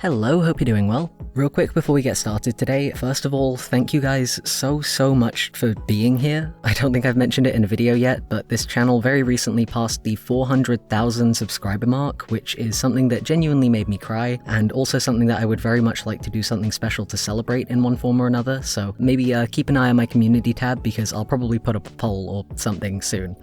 Hello, hope you're doing well. Real quick before we get started today, first of all, thank you guys so much for being here. I don't think I've mentioned it in a video yet, but this channel very recently passed the 400,000 subscriber mark, which is something that genuinely made me cry, and also something that I would very much like to do something special to celebrate in one form or another, so maybe keep an eye on my community tab because I'll probably put up a poll or something soon.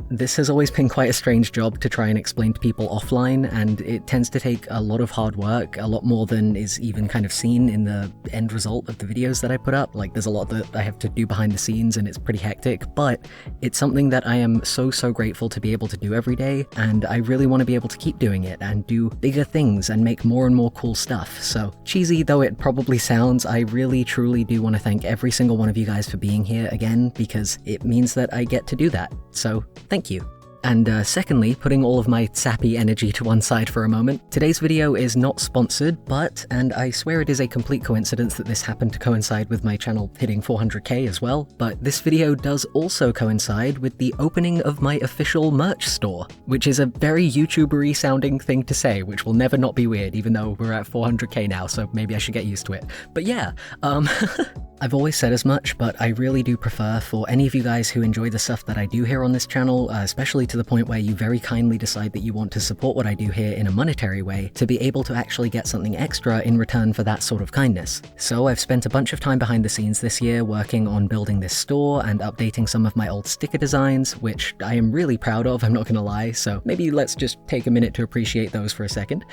This has always been quite a strange job to try and explain to people offline, and it tends to take a lot of hard work, a lot more than is even kind of seen in the end result of the videos that I put up. Like, there's a lot that I have to do behind the scenes and it's pretty hectic, but it's something that I am so grateful to be able to do every day, and I really want to be able to keep doing it and do bigger things and make more and more cool stuff. So, cheesy though it probably sounds, I really truly do want to thank every single one of you guys for being here again, because it means that I get to do that. So, thank you. And secondly, putting all of my sappy energy to one side for a moment, today's video is not sponsored, but, and I swear it is a complete coincidence that this happened to coincide with my channel hitting 400k as well, but this video does also coincide with the opening of my official merch store, which is a very YouTuber-y sounding thing to say, which will never not be weird, even though we're at 400k now, so maybe I should get used to it. But yeah, I've always said as much, but I really do prefer for any of you guys who enjoy the stuff that I do here on this channel, especially to the point where you very kindly decide that you want to support what I do here in a monetary way, to be able to actually get something extra in return for that sort of kindness. So I've spent a bunch of time behind the scenes this year working on building this store and updating some of my old sticker designs, which I am really proud of, I'm not gonna lie, so maybe let's just take a minute to appreciate those for a second.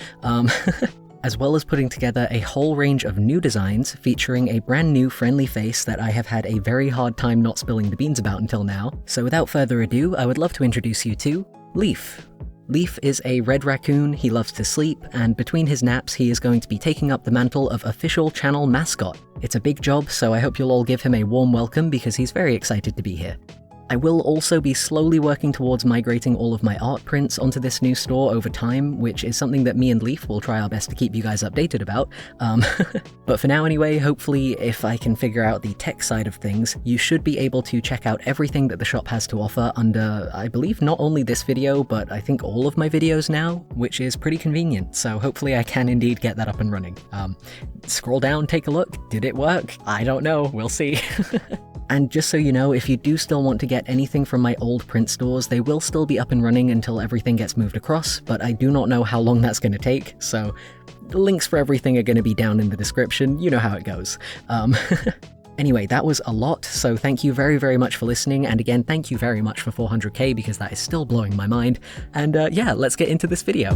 As well as putting together a whole range of new designs featuring a brand new friendly face that I have had a very hard time not spilling the beans about until now. So without further ado, I would love to introduce you to Leaf. Leaf is a red raccoon, he loves to sleep, and between his naps he is going to be taking up the mantle of official channel mascot. It's a big job, so I hope you'll all give him a warm welcome because he's very excited to be here. I will also be slowly working towards migrating all of my art prints onto this new store over time, which is something that me and Leaf will try our best to keep you guys updated about. But for now anyway, hopefully if I can figure out the tech side of things, you should be able to check out everything that the shop has to offer under, I believe, not only this video, but I think all of my videos now, which is pretty convenient, so hopefully I can indeed get that up and running. Scroll down, take a look. Did it work? I don't know, we'll see. And just so you know, if you do still want to get anything from my old print stores, they will still be up and running until everything gets moved across, but I do not know how long that's going to take, so the links for everything are going to be down in the description, you know how it goes. Anyway, that was a lot, so thank you very much for listening, and again, thank you very much for 400k because that is still blowing my mind, and yeah, let's get into this video.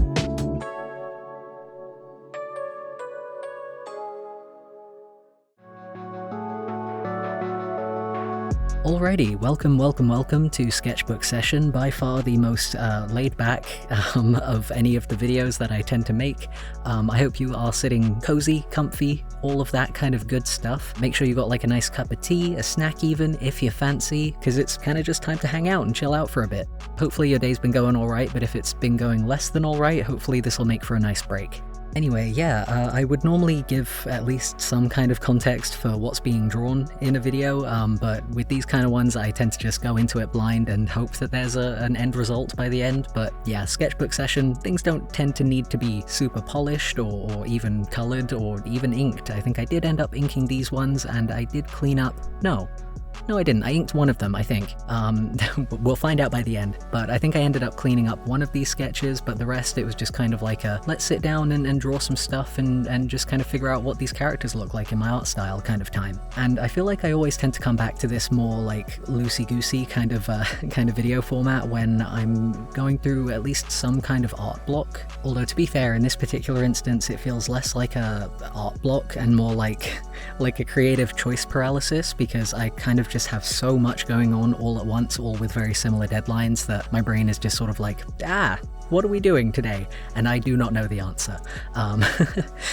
Alrighty, welcome to Sketchbook Session, by far the most laid back of any of the videos that I tend to make. I hope you are sitting cozy, comfy, all of that kind of good stuff. Make sure you got like a nice cup of tea, a snack even, if you're fancy, because it's kind of just time to hang out and chill out for a bit. Hopefully your day's been going alright, but if it's been going less than alright, hopefully this will make for a nice break. Anyway, yeah, I would normally give at least some kind of context for what's being drawn in a video, but with these kind of ones I tend to just go into it blind and hope that there's an end result by the end. But yeah, Sketchbook Session, things don't tend to need to be super polished or even colored or even inked. I think I did end up inking these ones, and I did clean up... No, I didn't. I inked one of them, I think. We'll find out by the end. But I think I ended up cleaning up one of these sketches, but the rest it was just kind of like a let's sit down and draw some stuff and just kind of figure out what these characters look like in my art style kind of time. And I feel like I always tend to come back to this more like loosey-goosey kind of video format when I'm going through at least some kind of art block. Although to be fair, in this particular instance it feels less like a art block and more like a creative choice paralysis, because I kind of just have so much going on all at once, all with very similar deadlines, that my brain is just sort of like, what are we doing today? And I do not know the answer.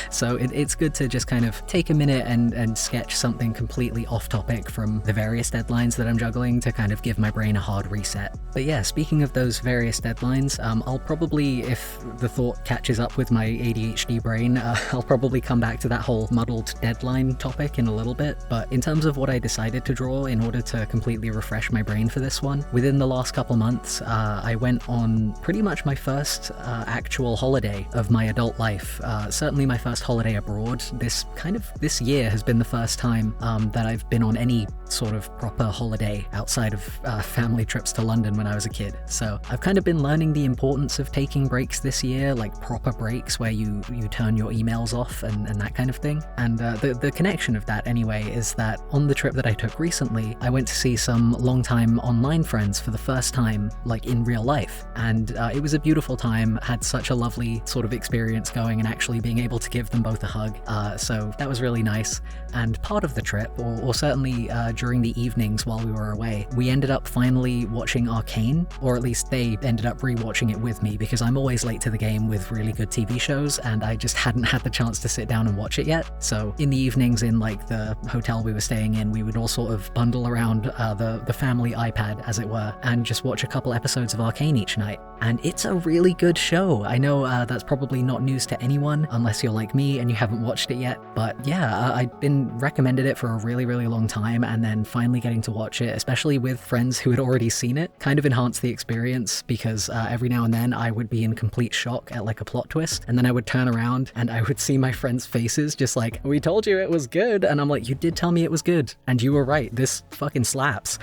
So it's good to just kind of take a minute and sketch something completely off topic from the various deadlines that I'm juggling to kind of give my brain a hard reset. But yeah, speaking of those various deadlines, I'll probably, if the thought catches up with my ADHD brain, I'll probably come back to that whole muddled deadline topic in a little bit. But in terms of what I decided to draw in order to completely refresh my brain for this one, within the last couple months, I went on pretty much my first actual holiday of my adult life. Certainly my first holiday abroad. This year has been the first time that I've been on any sort of proper holiday outside of family trips to London when I was a kid. So I've kind of been learning the importance of taking breaks this year, like proper breaks where you turn your emails off and that kind of thing. And the connection of that anyway is that on the trip that I took recently, I went to see some longtime online friends for the first time, like in real life. And it was a beautiful time, had such a lovely sort of experience going and actually being able to give them both a hug. So that was really nice. And part of the trip, or certainly during the evenings while we were away, we ended up finally watching Arcane, or at least they ended up rewatching it with me because I'm always late to the game with really good TV shows and I just hadn't had the chance to sit down and watch it yet. So in the evenings in like the hotel we were staying in, we would all sort of bundle around the family iPad, as it were, and just watch a couple episodes of Arcane each night. And it's a really good show. I know that's probably not news to anyone unless you're like me and you haven't watched it yet, but yeah, I'd been recommended it for a really, really long time, and then finally getting to watch it, especially with friends who had already seen it, kind of enhanced the experience because every now and then I would be in complete shock at like a plot twist, and then I would turn around and I would see my friends' faces just like, we told you it was good, and I'm like, you did tell me it was good, and you were right, this fucking slaps.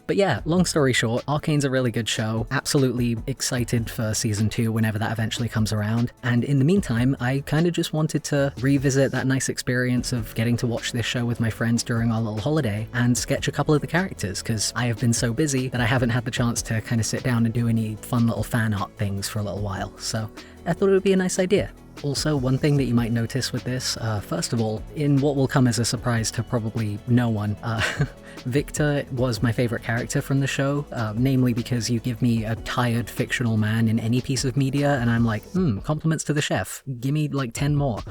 But yeah, long story short, Arcane's a really good show. Absolutely excited for season 2 whenever that eventually comes around. And in the meantime, I kind of just wanted to revisit that nice experience of getting to watch this show with my friends during our little holiday and sketch a couple of the characters, because I have been so busy that I haven't had the chance to kind of sit down and do any fun little fan art things for a little while. So I thought it would be a nice idea. Also, one thing that you might notice with this, first of all, in what will come as a surprise to probably no one, Victor was my favorite character from the show, namely because you give me a tired fictional man in any piece of media, and I'm like, compliments to the chef, give me like 10 more.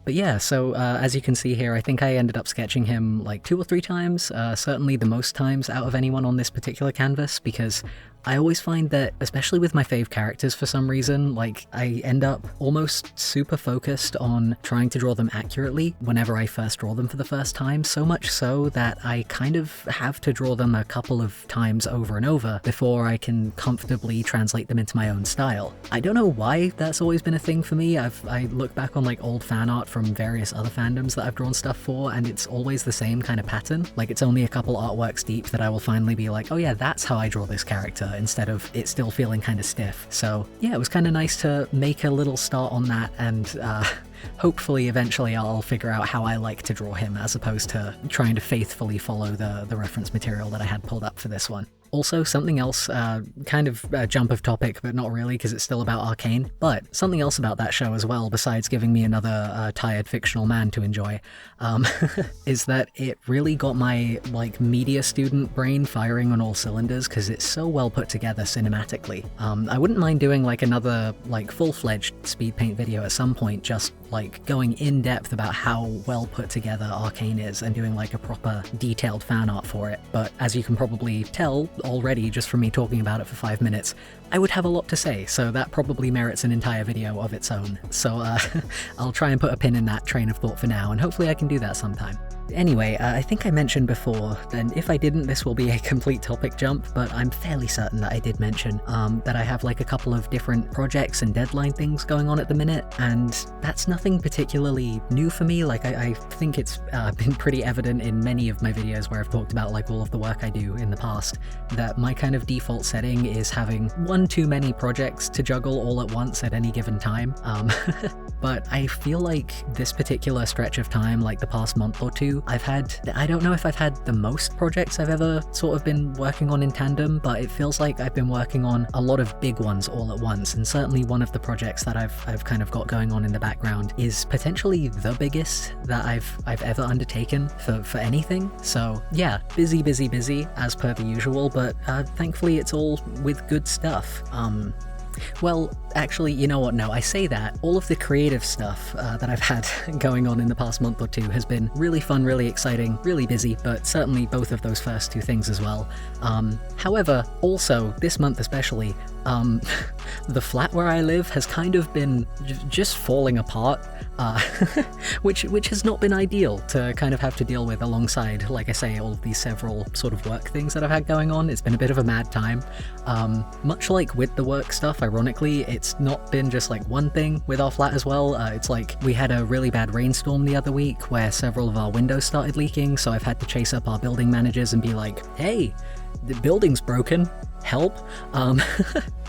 But yeah, so as you can see here, I think I ended up sketching him like 2 or 3 times, certainly the most times out of anyone on this particular canvas, because I always find that, especially with my fave characters for some reason, like I end up almost super focused on trying to draw them accurately whenever I first draw them for the first time, so much so that I kind of have to draw them a couple of times over and over before I can comfortably translate them into my own style. I don't know why that's always been a thing for me. I look back on like old fan art from various other fandoms that I've drawn stuff for, and it's always the same kind of pattern. Like it's only a couple artworks deep that I will finally be like, oh yeah, that's how I draw this character, instead of it still feeling kind of stiff. So yeah, it was kind of nice to make a little start on that, and hopefully eventually I'll figure out how I like to draw him as opposed to trying to faithfully follow the reference material that I had pulled up for this one. Also, something else, kind of a jump of topic, but not really because it's still about Arcane, but something else about that show as well, besides giving me another tired fictional man to enjoy, is that it really got my, like, media student brain firing on all cylinders because it's so well put together cinematically. I wouldn't mind doing, like, another, like, full-fledged Speedpaint video at some point, just, like, going in depth about how well put together Arcane is and doing, like, a proper detailed fan art for it. But as you can probably tell already just from me talking about it for 5 minutes, I would have a lot to say, so that probably merits an entire video of its own. So I'll try and put a pin in that train of thought for now, and hopefully I can do that sometime. Anyway, I think I mentioned before, and if I didn't, this will be a complete topic jump, but I'm fairly certain that I did mention that I have like a couple of different projects and deadline things going on at the minute, and that's nothing particularly new for me. Like I think it's been pretty evident in many of my videos where I've talked about like all of the work I do in the past, that my kind of default setting is having one too many projects to juggle all at once at any given time. But I feel like this particular stretch of time, like the past month or two, I don't know if I've had the most projects I've ever sort of been working on in tandem, but it feels like I've been working on a lot of big ones all at once, and certainly one of the projects that I've kind of got going on in the background is potentially the biggest that I've ever undertaken for anything. So yeah, busy as per the usual, but thankfully it's all with good stuff. Well, actually, you know what? No, I say that. All of the creative stuff that I've had going on in the past month or two has been really fun, really exciting, really busy, but certainly both of those first two things as well. However, also, this month especially, the flat where I live has kind of been just falling apart, which has not been ideal to kind of have to deal with alongside, like I say, all of these several sort of work things that I've had going on. It's been a bit of a mad time. Much like with the work stuff, ironically, it's not been just like one thing with our flat as well. It's like we had a really bad rainstorm the other week where several of our windows started leaking, so I've had to chase up our building managers and be like, hey, the building's broken, help.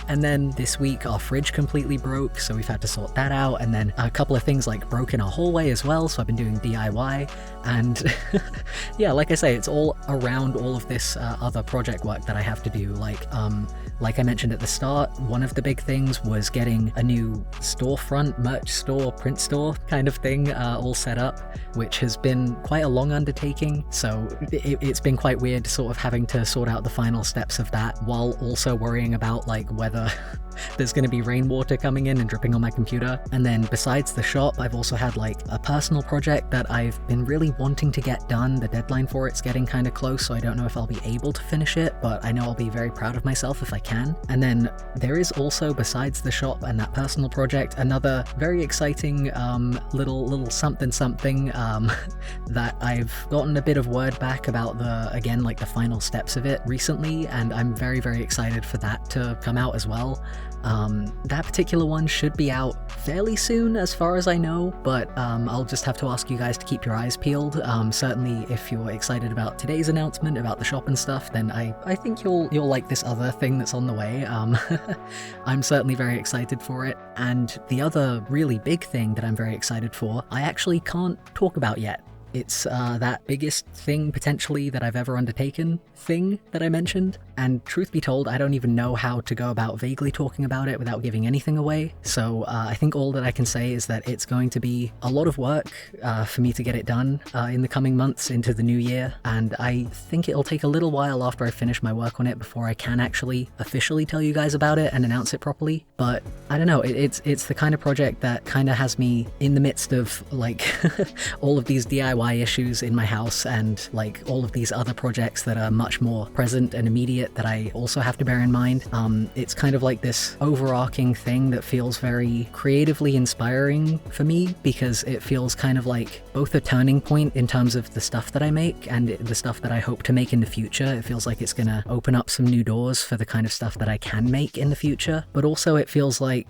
And then this week our fridge completely broke, so we've had to sort that out, and then a couple of things like broke in our hallway as well, so I've been doing DIY, and yeah, like I say, it's all around all of this other project work that I have to do. Like I mentioned at the start, one of the big things was getting a new storefront, merch store, print store kind of thing all set up, which has been quite a long undertaking, so it's been quite weird sort of having to sort out the final steps of that while also worrying about like whether there's going to be rainwater coming in and dripping on my computer. And then besides the shop, I've also had like a personal project that I've been really wanting to get done. The deadline for it's getting kind of close, so I don't know if I'll be able to finish it, but I know I'll be very proud of myself if I can. And then there is also, besides the shop and that personal project, another very exciting little something that I've gotten a bit of word back about the final steps of it recently, and I'm very, very excited for that to come out as well. That particular one should be out fairly soon as far as I know, but I'll just have to ask you guys to keep your eyes peeled. Certainly if you're excited about today's announcement about the shop and stuff, then I think you'll like this other thing that's on the way. I'm certainly very excited for it, and the other really big thing that I'm very excited for, I actually can't talk about yet. It's that biggest thing potentially that I've ever undertaken thing that I mentioned, and truth be told, I don't even know how to go about vaguely talking about it without giving anything away, so I think all that I can say is that it's going to be a lot of work for me to get it done in the coming months into the new year, and I think it'll take a little while after I finish my work on it before I can actually officially tell you guys about it and announce it properly. But I don't know, it's the kind of project that kind of has me in the midst of like all of these DIY issues in my house and like all of these other projects that are much more present and immediate that I also have to bear in mind. It's kind of like this overarching thing that feels very creatively inspiring for me, because it feels kind of like both a turning point in terms of the stuff that I make and the stuff that I hope to make in the future. It feels like it's gonna open up some new doors for the kind of stuff that I can make in the future, but also it feels like,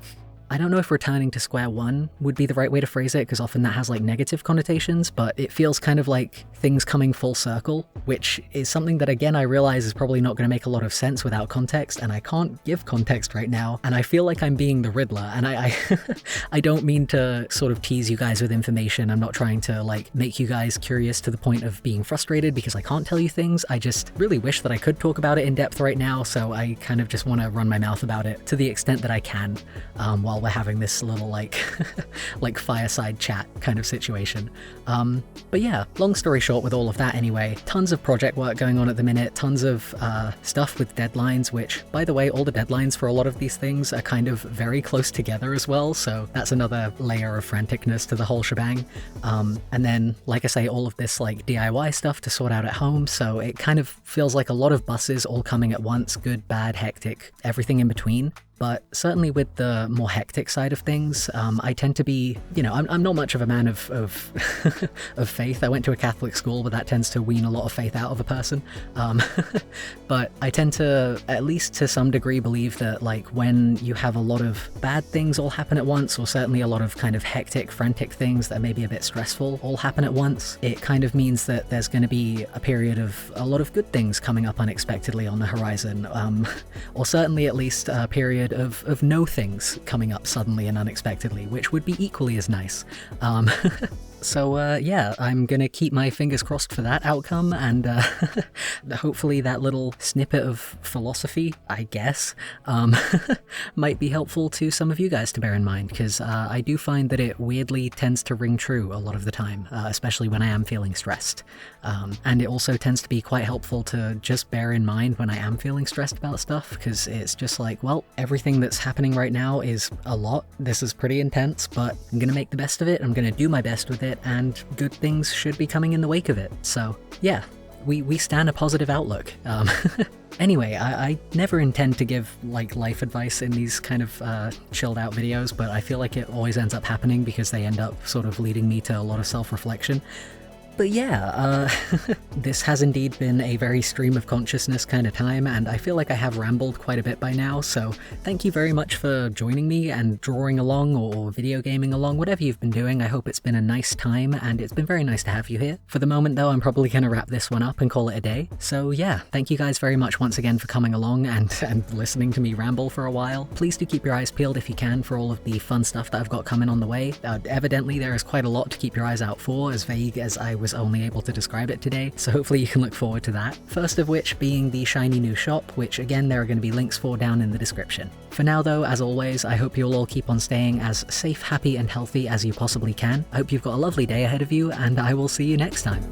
I don't know if returning to square one would be the right way to phrase it, because often that has like negative connotations, but it feels kind of like things coming full circle, which is something that again I realize is probably not going to make a lot of sense without context, and I can't give context right now, and I feel like I'm being the Riddler, and I don't mean to sort of tease you guys with information. I'm not trying to like make you guys curious to the point of being frustrated because I can't tell you things. I just really wish that I could talk about it in depth right now, so I kind of just want to run my mouth about it to the extent that I can while we're having this little like like fireside chat kind of situation. But yeah, long story short with all of that anyway, tons of project work going on at the minute, tons of stuff with deadlines, which by the way, all the deadlines for a lot of these things are kind of very close together as well, so that's another layer of franticness to the whole shebang. And then like I say, all of this like DIY stuff to sort out at home, so it kind of feels like a lot of buses all coming at once, good, bad, hectic, everything in between. But certainly with the more hectic side of things, I tend to be, you know, I'm not much of a man of of faith. I went to a Catholic school, but that tends to wean a lot of faith out of a person. But I tend to, at least to some degree, believe that like when you have a lot of bad things all happen at once, or certainly a lot of kind of hectic, frantic things that may be a bit stressful all happen at once, it kind of means that there's going to be a period of a lot of good things coming up unexpectedly on the horizon, or certainly at least a period of no things coming up suddenly and unexpectedly, which would be equally as nice. So yeah, I'm gonna keep my fingers crossed for that outcome, and hopefully that little snippet of philosophy, I guess, might be helpful to some of you guys to bear in mind, because I do find that it weirdly tends to ring true a lot of the time, especially when I am feeling stressed. And it also tends to be quite helpful to just bear in mind when I am feeling stressed about stuff, because it's just like, well, everything that's happening right now is a lot. This is pretty intense, but I'm gonna make the best of it, I'm gonna do my best with it, and good things should be coming in the wake of it. So yeah, we stand a positive outlook. Anyway, I never intend to give like life advice in these kind of chilled out videos, but I feel like it always ends up happening because they end up sort of leading me to a lot of self-reflection. But yeah, this has indeed been a very stream of consciousness kind of time, and I feel like I have rambled quite a bit by now, so thank you very much for joining me and drawing along or video gaming along, whatever you've been doing. I hope it's been a nice time, and it's been very nice to have you here. For the moment though, I'm probably going to wrap this one up and call it a day. So yeah, thank you guys very much once again for coming along and listening to me ramble for a while. Please do keep your eyes peeled if you can for all of the fun stuff that I've got coming on the way. Evidently there is quite a lot to keep your eyes out for, as vague as I was only able to describe it today, so hopefully you can look forward to that. First of which being the shiny new shop, which again there are going to be links for down in the description. For now though, as always, I hope you'll all keep on staying as safe, happy and healthy as you possibly can. I hope you've got a lovely day ahead of you, and I will see you next time.